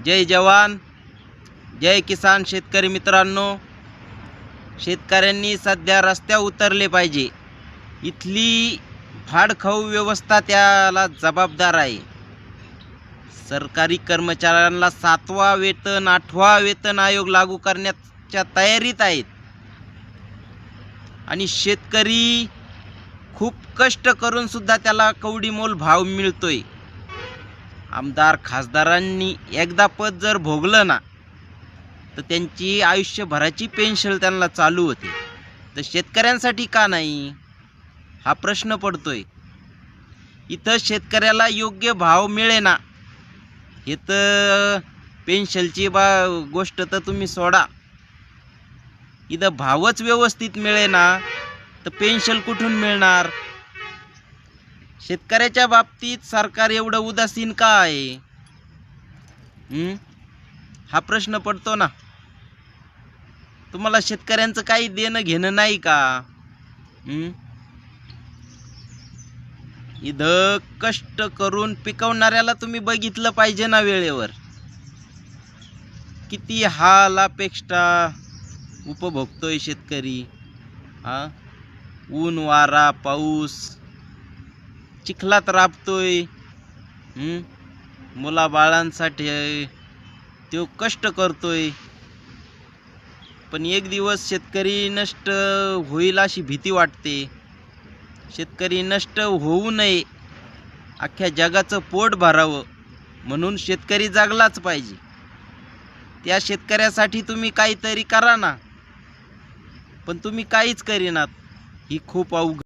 जय जवान जय किसान. शेतकरी मित्रांनो, शेतकऱ्यांनी सध्या रस्त्यावर उतरले पाहिजे. इथली फाडखाऊ व्यवस्था त्याला जबाबदार आहे. सरकारी कर्मचाऱ्यांना 7वा वेतन 8वा वेतन आयोग लागू करण्याच्या तयारीत आहेत आणि शेतकरी खूप कष्ट करून सुद्धा त्याला कवडीमोल भाव मिळतोय. आमदार खासदारांनी एकदा पद जर भोगलं ना तर त्यांची आयुष्यभराची पेन्शन त्यांना चालू होते. तर शेतकऱ्यांसाठी का नाही हा प्रश्न पडतोय. इथं शेतकऱ्याला योग्य भाव मिळेना. हे तर पेन्शनची गोष्ट तर तुम्ही सोडा, इथं भावच व्यवस्थित मिळेना तर पेन्शन कुठून मिळणार. शेतकऱ्याच्या बाबतीत सरकार एवढं उदासीन का आहे? हा प्रश्न पडतो ना. तुम्हाला शेतकऱ्यांचं काही देणं घेणं नाही का? इथं कष्ट करून पिकवणाऱ्याला तुम्ही बघितलं पाहिजे ना वेळेवर. किती हालापेक्षा उपभोगतोय शेतकरी. ऊन वारा पाऊस चिखलात राबतोय. मुलाबाळांसाठी तो कष्ट करतोय. पण एक दिवस शेतकरी नष्ट होईल अशी भीती वाटते. शेतकरी नष्ट होऊ नये, अख्ख्या जगाचं पोट भरावं म्हणून शेतकरी जागलाच पाहिजे. त्या शेतकऱ्यासाठी तुम्ही काहीतरी करा ना, पण तुम्ही काहीच करीनात. ही खूप अवघड